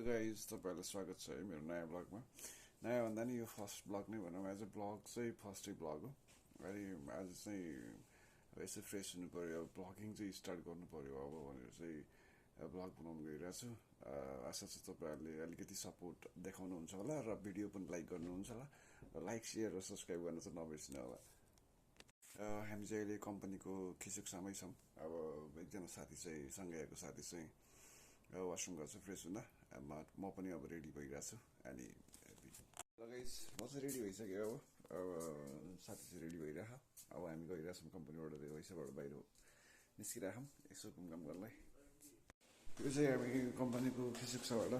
Guys तपाईँहरूलाई स्वागत छ है मेरो नयाँ ब्लगमा। नयाँ भन्दा नि यो फर्स्ट ब्लग नै भनौँ। एज अ ब्लग चाहिँ फर्स्टै ब्लग हो। अनि आज चाहिँ यसो फ्रेस हुनु पऱ्यो, अब ब्लगिङ चाहिँ स्टार्ट गर्नु पऱ्यो अब भनेर चाहिँ ब्लग बनाउनु गइरहेको छु। आशा छ तपाईँहरूले अलिकति सपोर्ट देखाउनुहुन्छ होला र भिडियो पनि लाइक गर्नुहुन्छ होला र लाइक सेयर र सब्सक्राइब गर्न चाहिँ नबिर्सिनु होला। हामी चाहिँ अहिले कम्पनीको खिचुकसामै छौँ। अब एकजना साथी चाहिँ सँगै आएको साथी चाहिँ वासरुम गर्छु फ्रेस हुँदा। म पनि अब रेडी भइरहेको छु। अनि गाइस म चाहिँ रेडी भइसक्यो। अब साथी चाहिँ रेडी भइरहेको। अब हामी गइरहेछौँ कम्पनीबाट पैसाबाट बाहिर निस्किरहेछौँ यसो घुमघाम गर्नलाई। यो चाहिँ हामी कम्पनीको खिचुकसाबाट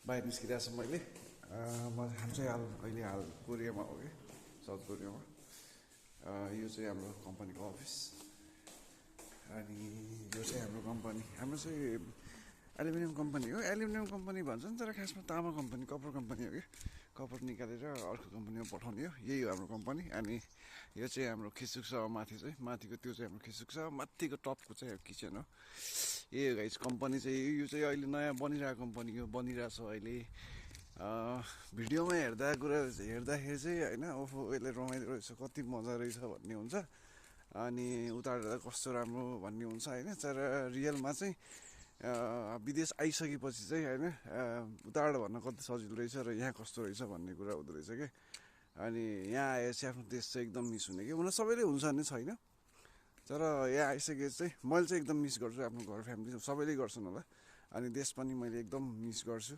बाहिर निस्किरहेछौँ। हामी चाहिँ अहिले कोरियामा हो कि साउथ कोरियामा। यो चाहिँ हाम्रो कम्पनीको अफिस। अनि यो चाहिँ हाम्रो कम्पनी, हाम्रो चाहिँ एल्युमिनियम कम्पनी हो। एल्युमिनियम कम्पनी भन्छ नि, तर खासमा तामा कम्पनी, कपर कम्पनी हो कि। कपर निकालेर अर्को कम्पनीमा पठाउने हो, यही हो हाम्रो कम्पनी। अनि यो चाहिँ हाम्रो खिचुकसा माथि चाहिँ, माथिको त्यो चाहिँ हाम्रो खिचुकसा, माथिको टपको चाहिँ किचन हो। यही हो गाइस कम्पनी चाहिँ। यो चाहिँ अहिले नयाँ बनिरहेको कम्पनी हो, बनिरहेछ अहिले। भिडियोमा हेर्दाखेरि चाहिँ होइन, ओहो यसले रमाइलो रहेछ, कति मजा रहेछ भन्ने हुन्छ। अनि उताबाट कस्तो राम्रो भन्ने हुन्छ होइन। तर रियलमा चाहिँ विदेश आइसकेपछि चाहिँ होइन, उताबाट भन्न कति सजिलो रहेछ र यहाँ कस्तो रहेछ भन्ने कुरा हुँदो रहेछ कि। अनि यहाँ आएपछि आफ्नो देश चाहिँ एकदम मिस हुने कि। हुन सबैले हुन्छ भन्ने छैन, तर यहाँ आइसकेपछि चाहिँ मैले चाहिँ एकदम मिस गर्छु। आफ्नो घर फ्यामिली सबैले गर्छन् होला। अनि देश पनि मैले एकदम मिस गर्छु।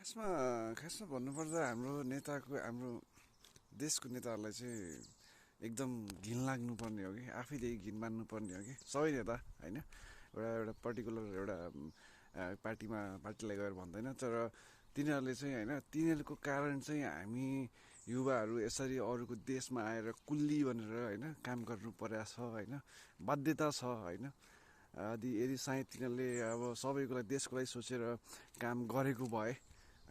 खासमा भन्नुपर्दा हाम्रो देशको नेताहरूलाई चाहिँ एकदम घिन लाग्नुपर्ने हो कि, आफैदेखि घिन मान्नुपर्ने हो कि सबै नेता होइन। एउटा पर्टिकुलर एउटा पार्टीलाई गएर भन्दैन, तर तिनीहरूले चाहिँ होइन, तिनीहरूको कारण चाहिँ हामी युवाहरू यसरी अरूको देशमा आएर कुल्ली भनेर होइन काम गर्नु परेको छ होइन, बाध्यता छ होइन। यदि सायद तिनीहरूले अब सबैको लागि देशको लागि सोचेर काम गरेको भए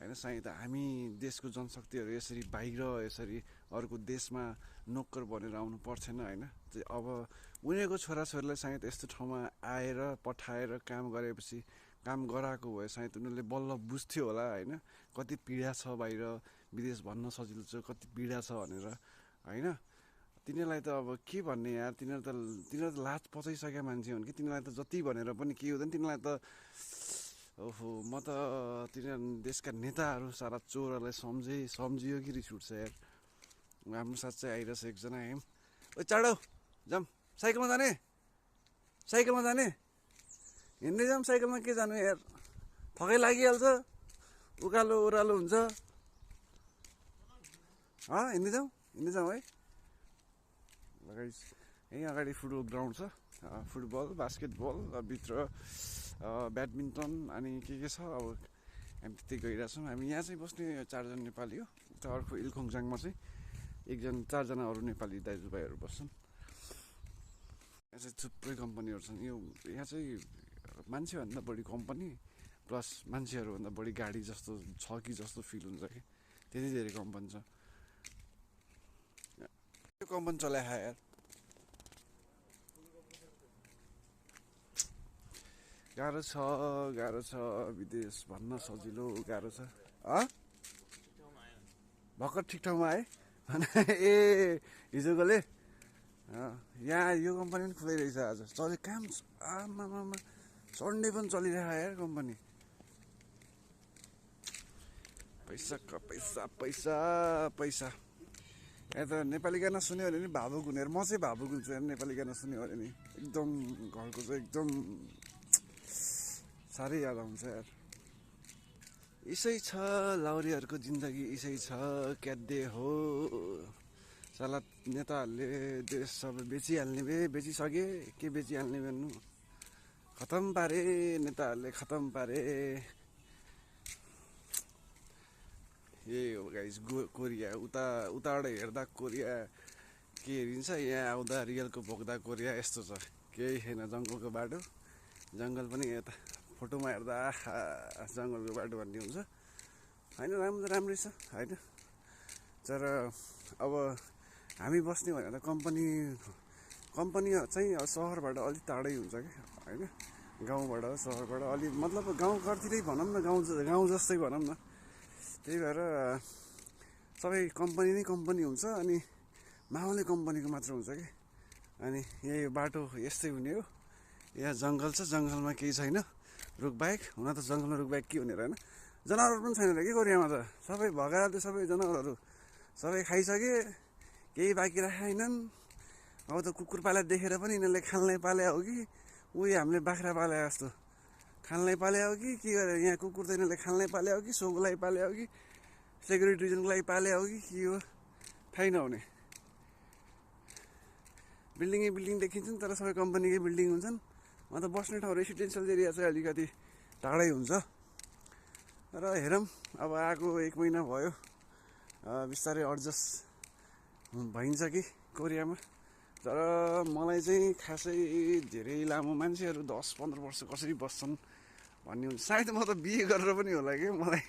होइन, सायद हामी देशको जनशक्तिहरू यसरी बाहिर यसरी अरूको देशमा नोकर बनेर आउनु पर्थेन होइन। अब उनीहरूको छोराछोरीलाई सायद यस्तो ठाउँमा आएर पठाएर काम गरेपछि, काम गराएको भए सायद उनीहरूले बल्ल बुझ्थ्यो होला होइन, कति पीडा छ बाहिर। विदेश भन्न सजिलो छ, कति पीडा छ भनेर होइन। तिनीहरूलाई त अब के भन्ने यार, तिनीहरू त लाज पचाइसकेका मान्छे हुन् कि। तिनीहरूलाई त जति भनेर पनि के हुँदैन। तिनीहरूलाई त ओहो, म त तिनीहरू देशका नेताहरू सारा चोरहरूलाई सम्झियो कि रिस उठ्छ यार। हाम्रो साथ चाहिँ आइरहेछ एकजना हेम। ओ चाँडो जाऊँ, साइकलमा जाने हिँड्दै जाऊँ। साइकलमा के जानु यार, थकै लागिहाल्छ, उकालो ओह्रालो हुन्छ। हिँड्दै जाउँ है। यहीँ अगाडि फुटबल ग्राउन्ड छ, फुटबल बास्केटबल, भित्र ब्याडमिन्टन अनि के छ। अब हामी त्यतै गइरहेछौँ। हामी यहाँ चाहिँ बस्ने 4 जना नेपाली हो। उता अर्को इलखोङजाङमा चाहिँ 4 जना अरू नेपाली दाजुभाइहरू बस्छन्। यहाँ चाहिँ थुप्रै कम्पनीहरू छन्। यहाँ चाहिँ मान्छेभन्दा बढी कम्पनी प्लस मान्छेहरूभन्दा बढी गाडी जस्तो छ कि जस्तो फिल हुन्छ कि, त्यति धेरै कम्पनी छ। यो कम्पनी चलाए यार, गाह्रो छ विदेश भन्न सजिलो, गाह्रो छ। भर्खर ठिक ठाउँमा आए ए हिजोकोले यहाँ यो कम्पनी पनि खुलाइरहेछ आज। काम आमामा सन्डे पनि चलिरहेको यार कम्पनी। पैसा यहाँ त नेपाली गाना सुन्यो भने नि भावुक हुने। म चाहिँ भावुक हुन्छु यार नेपाली गाना सुन्यो भने नि। एकदम घरको चाहिँ एकदम साह्रै याद आउँछ यार। यसै छ लाउरीहरूको जिन्दगी, यसै छ क्यादे हो। साला नेताहरूले देश सबै बेचिहाल्ने बेचिसके, के बेचिहाल्ने भन्नु, खतम पारे नेताहरूले, खतम पारे। यही हो गाइस कोरिया। उताबाट हेर्दा कोरिया के हेरिन्छ, यहाँ आउँदा रियलको भोग्दा कोरिया यस्तो छ, केही छैन। जङ्गलको बाटो, जङ्गल पनि यता फोटोमा हेर्दा जङ्गलको बाटो भन्ने हुन्छ होइन। राम्रै छ होइन। तर अब हामी बस्ने भनेर कम्पनी चाहिँ सहरबाट अलिक टाढै हुन्छ कि होइन। गाउँबाट सहरबाट अलि मतलब गाउँ घरतिरै भनौँ न, गाउँ जस्तै भनौँ न। त्यही भएर सबै कम्पनी नै कम्पनी हुन्छ, अनि माहौलै कम्पनीको मात्र हुन्छ कि। अनि यही बाटो यस्तै हुने हो। यहाँ जङ्गल छ, जङ्गलमा केही छैन रुखबाहेक। हुन त जङ्गलमा रुखबाहेक के हुने रहेन, जनावरहरू पनि छैन र के कोरियामा त सबै भगाएर सबै जनावरहरू सबै खाइसके, केही बाँकी राखेनन्। अब त कुकुर पाले देखेर पनि यिनीहरूले खानलाई पाले हो कि उही हामीले बाख्रा पाले जस्तो खानलाई पाले हो कि के गरे। यहाँ कुकुर त यिनीहरूले खानलाई पाले हो कि सोको लागि पाले हो कि सेक्युरिटी रिजनको लागि पाले हो कि के हो थाहै नहुने। बिल्डिङ देखिन्छन् तर सबै कम्पनीकै बिल्डिङ हुन्छन्। अन्त बस्ने ठाउँ रेसिडेन्सियल एरिया चाहिँ अलिकति टाढै हुन्छ। र हेरौँ, अब आएको 1 महिना भयो, बिस्तारै एडजस्ट भइन्छ कि कोरियामा। तर मलाई चाहिँ खासै धेरै लामो मान्छेहरू 10-15 वर्ष कसरी बस्छन् भन्ने हुन्छ। सायद म त बिहे गरेर पनि होला कि मलाई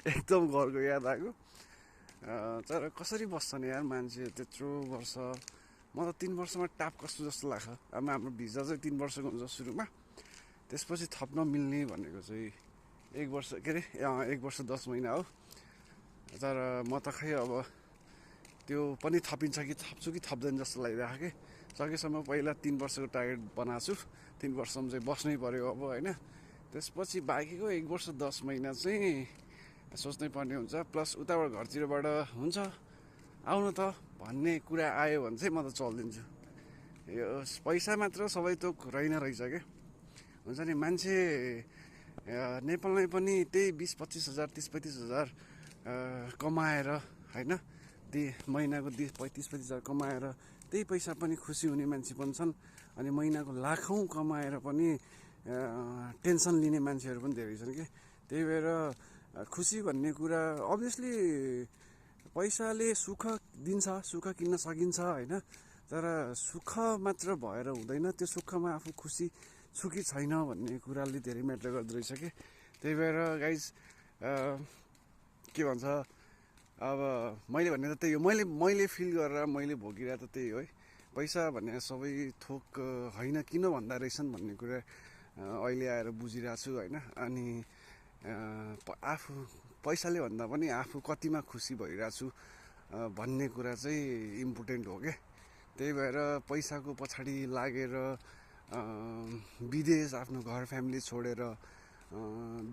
एकदम घरको याद आएको। तर कसरी बस्छन् यार मान्छे त्यत्रो वर्ष। म त 3 वर्षमा टाप कस्तो जस्तो लाग्छ। अब हाम्रो भिजा चाहिँ 3 वर्षको हुन्छ सुरुमा, त्यसपछि थप्न मिल्ने भनेको चाहिँ 1 वर्ष, के अरे 1 वर्ष 10 महिना हो। तर म त खै अब त्यो पनि थपिन्छ कि थप्छु कि थप्दैन जस्तो लागिरहेको कि। सकेसम्म पहिला 3 वर्षको टार्गेट बनाएको छु, 3 वर्षसम्म चाहिँ बस्नै पऱ्यो अब होइन। त्यसपछि बाँकीको 1 वर्ष 10 महिना चाहिँ सोच्नै पर्ने हुन्छ। प्लस उताबाट घरतिरबाट हुन्छ आउनु त भन्ने कुरा आयो भने चाहिँ म त चलिदिन्छु। यो पैसा मात्र सबै थोक रहेछ क्या। हुन्छ नि, मान्छे नेपालमै पनि त्यही 20-25 हजार 30-35 हजार कमाएर होइन, महिनाको 35-35 हजार कमाएर त्यही पैसा पनि खुसी हुने मान्छे पनि छन्। अनि महिनाको लाखौँ कमाएर पनि टेन्सन लिने मान्छेहरू पनि धेरै छन् कि। त्यही भएर खुसी भन्ने कुरा अभियसली पैसाले सुख दिन्छ, सुख किन्न सकिन्छ होइन। तर सुख मात्र भएर हुँदैन, त्यो सुखमा आफू खुसी छु कि छैन भन्ने कुराले धेरै म्याटर गर्दो रहेछ कि। त्यही भएर गाइज के भन्छ, अब मैले भन्ने त त्यही हो। मैले फिल गरेर मैले भोगिरहेको त त्यही हो है। पैसा भन्ने सबै थोक होइन, किन भन्दा रहेछन् भन्ने कुरा अहिले आएर बुझिरहेको छु होइन। अनि आफू पैसाले भन्दा पनि आफू कतिमा खुसी भइरहेको छु भन्ने कुरा चाहिँ इम्पोर्टेन्ट हो क्या। त्यही भएर पैसाको पछाडि लागेर विदेश आफ्नो घर फ्यामिली छोडेर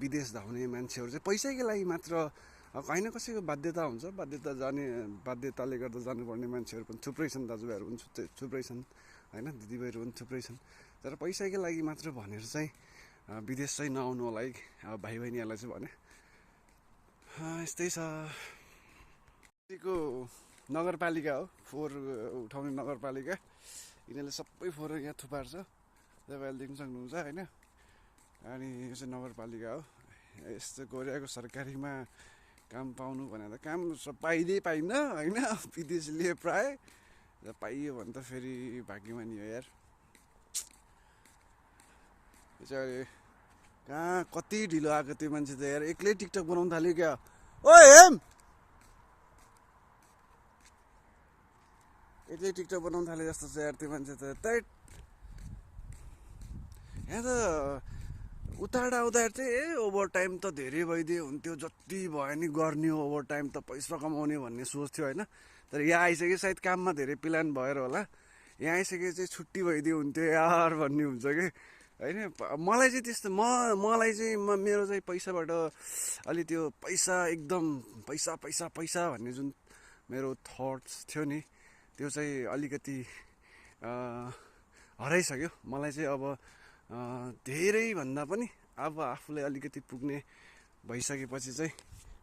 विदेश धाउने मान्छेहरू चाहिँ पैसैकै लागि मात्र होइन, कसैको बाध्यता हुन्छ, बाध्यताले गर्दा जानुपर्ने मान्छेहरू पनि थुप्रै छन्, दाजुभाइहरू पनि थुप्रै छन् होइन, दिदीबहिनीहरू पनि थुप्रै छन्। तर पैसैकै लागि मात्र भनेर चाहिँ विदेश चाहिँ नआउनु होला है भाइ बहिनीहरूलाई चाहिँ भने। यस्तै छ। को नगरपालिका हो, फोहोर उठाउने नगरपालिका। यिनीहरूले सबै फोहोर यहाँ थुपार्छ, तपाईँहरूले देख्न सक्नुहुन्छ होइन। अनि यो चाहिँ नगरपालिका हो। यस्तो कोरियाको सरकारीमा काम पाउनु भनेर काम पाइन्न होइन, विदेशीले प्राय पाइयो भने त फेरि भाग्यमानी हो यार। यो चाहिँ अहिले कहाँ कति ढिलो आएको त्यो मान्छे त यार, एक्लै टिकटक बनाउनु थाल्यो क्या। ओ हेम, एक्लै टिकटक बनाउनु थाल्यो जस्तो छ यार त्यो मान्छे त। यहाँ त उताबाट आउँदाखेरि चाहिँ ओभर टाइम त धेरै भइदियो हुन्थ्यो, जति भयो नि गर्ने हो ओभर टाइम त पैसा कमाउने भन्ने सोच थियो होइन। तर यहाँ आइसके सायद काममा धेरै प्लान भएर होला, यहाँ आइसके चाहिँ छुट्टी भइदियो हुन्थ्यो यार भन्ने हुन्छ कि होइन। मलाई चाहिँ त्यस्तो मलाई चाहिँ मेरो चाहिँ पैसाबाट अलि त्यो पैसा एकदम पैसा भन्ने जुन मेरो थट्स थियो नि, त्यो चाहिँ अलिकति हराइसक्यो। मलाई चाहिँ अब धेरैभन्दा पनि अब आफूलाई अलिकति पुग्ने भइसकेपछि चाहिँ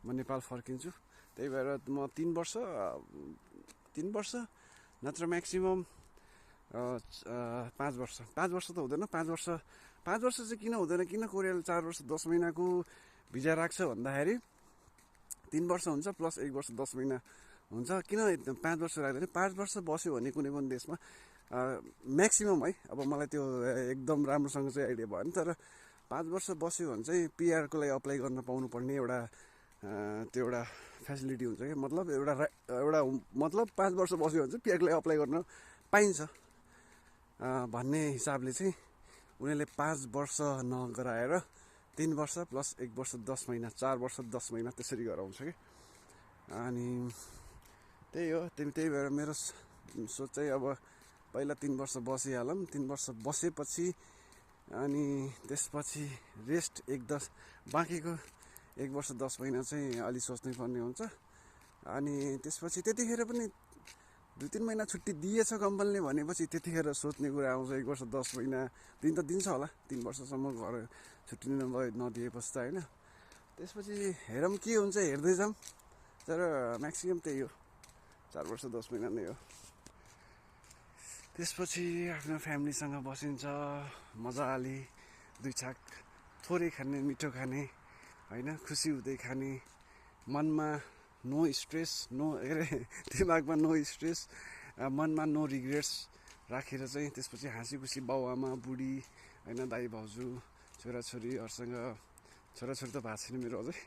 म नेपाल फर्किन्छु। त्यही भएर म 3 वर्ष नत्र म्याक्सिमम् 5 वर्ष त हुँदैन। 5 वर्ष चाहिँ किन हुँदैन, किन कोरियाले 4 वर्ष 10 महिनाको भिजा राख्छ भन्दाखेरि 3 वर्ष हुन्छ प्लस 1 वर्ष 10 महिना हुन्छ। किन 5 वर्ष राख्दैन, 5 वर्ष बस्यो भने कुनै पनि देशमा म्याक्सिमम् है, अब मलाई त्यो एकदम राम्रोसँग चाहिँ आइडिया भएन, तर 5 वर्ष बस्यो भने चाहिँ पिआरको लागि अप्लाई गर्न पाउनुपर्ने त्यो एउटा फेसिलिटी हुन्छ क्या। मतलब मतलब 5 वर्ष बस्यो भने चाहिँ पिआरको लागि अप्लाई गर्न पाइन्छ भन्ने हिसाबले चाहिँ उनीहरूले 5 वर्ष नगराएर 3 वर्ष प्लस 1 वर्ष 10 महिना 4 वर्ष 10 महिना त्यसरी गराउँछ कि। अनि त्यही हो, त्यही भएर मेरो सोच चाहिँ अब पहिला 3 वर्ष बसिहालौँ। 3 वर्ष बसेपछि अनि त्यसपछि रेस्ट 1-10 बाँकीको 1 वर्ष 10 महिना चाहिँ अलि सोच्नै पर्ने हुन्छ। अनि त्यसपछि त्यतिखेर पनि 2-3 महिना छुट्टी दिएछ कम्पनीले भनेपछि त्यतिखेर सोच्ने कुरा आउँछ। 1 वर्ष 10 महिना दिन त दिन्छ होला, 3 वर्षसम्म घर छुट्टी नदिएपछि त होइन। त्यसपछि हेरौँ के हुन्छ, हेर्दै जाऊँ। तर म्याक्सिमम् त्यही हो, 4 वर्ष 10 महिना नै हो। त्यसपछि आफ्नो फ्यामिलीसँग बसिन्छ मजाले, 2 छाक थोरै खाने, मिठो खाने होइन, खुसी हुँदै खाने, मनमा नो स्ट्रेस, दिमागमा नो स्ट्रेस, मनमा नो रिग्रेट्स राखेर चाहिँ त्यसपछि हाँसी खुसी बाउआमा बुढी होइन, दाइ भाउजू छोराछोरीहरूसँग, छोराछोरी त भएको छैन मेरो अझै,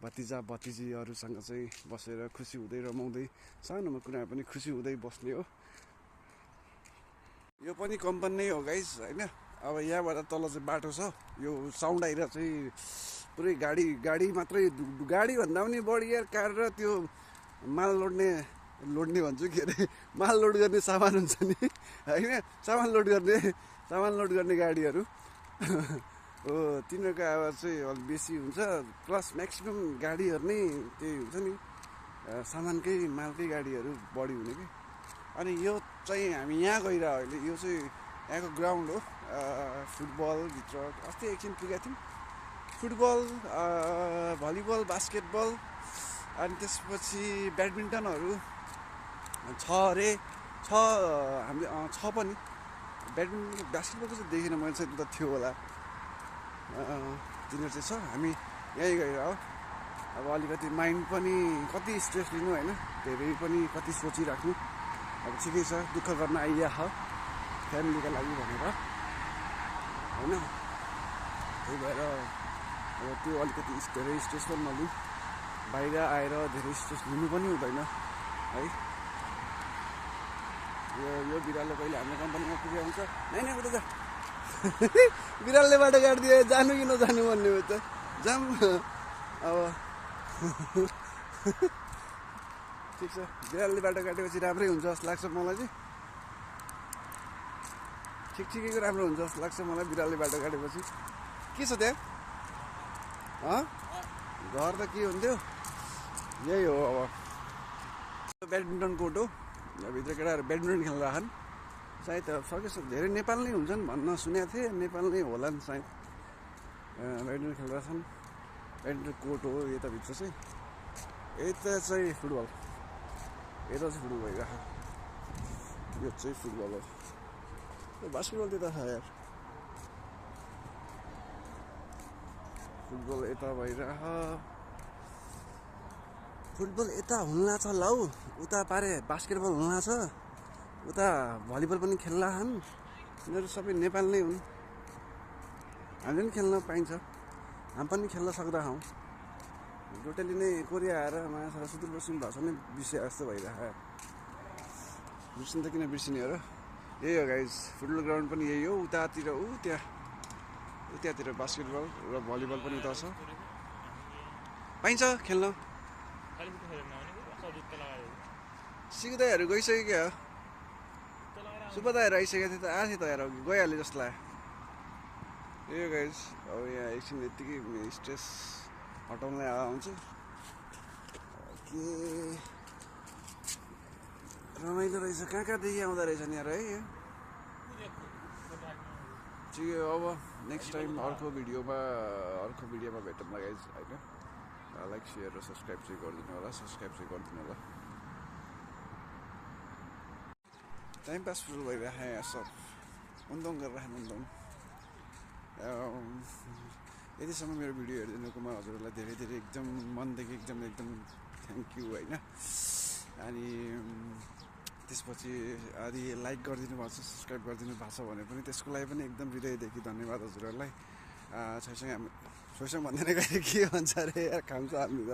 भतिजा भतिजीहरूसँग चाहिँ बसेर खुसी हुँदै रमाउँदै सानोमा कुरामा पनि खुसी हुँदै बस्ने हो। यो पनि कम्पनी नै हो गाइस होइन। अब यहाँबाट तल चाहिँ बाटो छ, यो साउन्ड आएर चाहिँ पुरै गाडी मात्रै, गाडी भन्दा पनि बढी यार कार र त्यो माल लोड्ने भन्छु के अरे, माल लोड गर्ने सामान हुन्छ नि होइन, सामान लोड गर्ने गाडीहरू हो, तिनीहरूको आवाज चाहिँ अलिक बेसी हुन्छ। प्लस म्याक्सिमम् गाडीहरू नै त्यही हुन्छ नि, सामानकै मालकै गाडीहरू बढी हुने कि। अनि यो चाहिँ हामी यहाँ गइरह अहिले, यो चाहिँ यहाँको ग्राउन्ड हो, फुटबलभित्र अस्ति एकछिन पुगेको थियौँ। फुटबल, भलिबल, बास्केटबल अनि त्यसपछि ब्याडमिन्टनहरू छ अरे, हामीले छ पनि। ब्याडमिन्टन बास्केटबलको चाहिँ देखिनँ मैले, चाहिँ त थियो होला, तिनीहरू चाहिँ छ। हामी यहीँ गएर हो, अब अलिकति माइन्ड पनि कति स्ट्रेस लिनु होइन, धेरै पनि कति सोचिराख्नु, अब ठिकै छ, दुःख गर्न आइया हो फ्यामिलीका लागि भनेर होइन। त्यही भएर अब त्यो अलिकति धेरै स्ट्रेस पनि नलिउँ, बाहिर आएर धेरै स्ट्रेस लिनु पनि हुँदैन है। यो बिरालो कहिले हाम्रो कम्पनीमा पुग्याउँछ, नै उता जा बिरालले बाटो काटिदियो, जानु कि नजानु भन्ने हो त, जाऊँ अब ठिक छ। बिरालले बाटो काटेपछि राम्रै हुन्छ जस्तो लाग्छ मलाई चाहिँ, ठिकैको राम्रो हुन्छ जस्तो लाग्छ मलाई बिरालले बाटो काटेपछि। के छ त्यहाँ घर त के हुन्थ्यो, यही हो। अब ब्याडमिन्टन कोर्ट हो, भित्र केटाहरू ब्याडमिन्टन खेल्न राखन् सायद, सकेछ धेरै नेपाल नै हुन्छन् भन्न सुनेको थिएँ, नेपाल नै होला नि सायद। ब्याडमिन्टन खेल्न राख्छन्, ब्याडमिन्टन कोर्ट हो यताभित्र चाहिँ। यता चाहिँ फुटबल, यता चाहिँ फुटबल भइरहेको, यो चाहिँ फुटबल हो। बास्केटबल त्यता छ यार, फुटबल यता भइरह, फुटबल यता हुन्ला छ ल, उता पारे बास्केटबल हुन्ला छ, उता भलिबल पनि खेल्ला छन्। यिनीहरू सबै नेपाल नै हुन्, हामीले पनि खेल्न पाइन्छ, हामी पनि खेल्न सक्दा हौँ। टोटली नै कोरिया आएर माछा सुदूरपश्चिम भाषा नै बिर्सिए जस्तो भइरहेको, बिर्सिनु त किन बिर्सिने हो र। यही हो गाइज, फुटबल ग्राउन्ड पनि यही हो, उतातिर त्यहाँतिर बास्केटबल र भलिबल पनि उता छ, पाइन्छ खेल्न। सिक्दाहरू गइसक्यो क्या, सुब्बादाहरू आइसकेको थियो त, आएको थियो त हेर, गइहाल्यो जस्तो लाग्यो। यो गाइज अब यहाँ एकछिन यत्तिकै स्ट्रेस हटाउनलाई आउँछु। के रमाइलो रहेछ, कहाँदेखि आउँदो रहेछ नि यार है। ठिक हो, अब नेक्स्ट टाइम अर्को भिडियोमा भेटौँला गाइज होइन। लाइक सेयर र सब्सक्राइब चाहिँ गरिदिनु होला, टाइम पास फुल भइरहेको यहाँ सब उन्दङ गरिरहेको उन्दङ। यतिसम्म मेरो भिडियो हेरिदिनुकोमा हजुरहरूलाई धेरै एकदम मनदेखि एकदम थ्याङ्क यू होइन। अनि त्यसपछि यदि लाइक गरिदिनु भएको छ, सब्सक्राइब गरिदिनु भएको छ भने पनि त्यसको लागि पनि एकदम हृदयदेखि धन्यवाद हजुरहरूलाई। छैसँग भन्दैन कहिले के भन्छ अरे यार, खान्छ हामी त।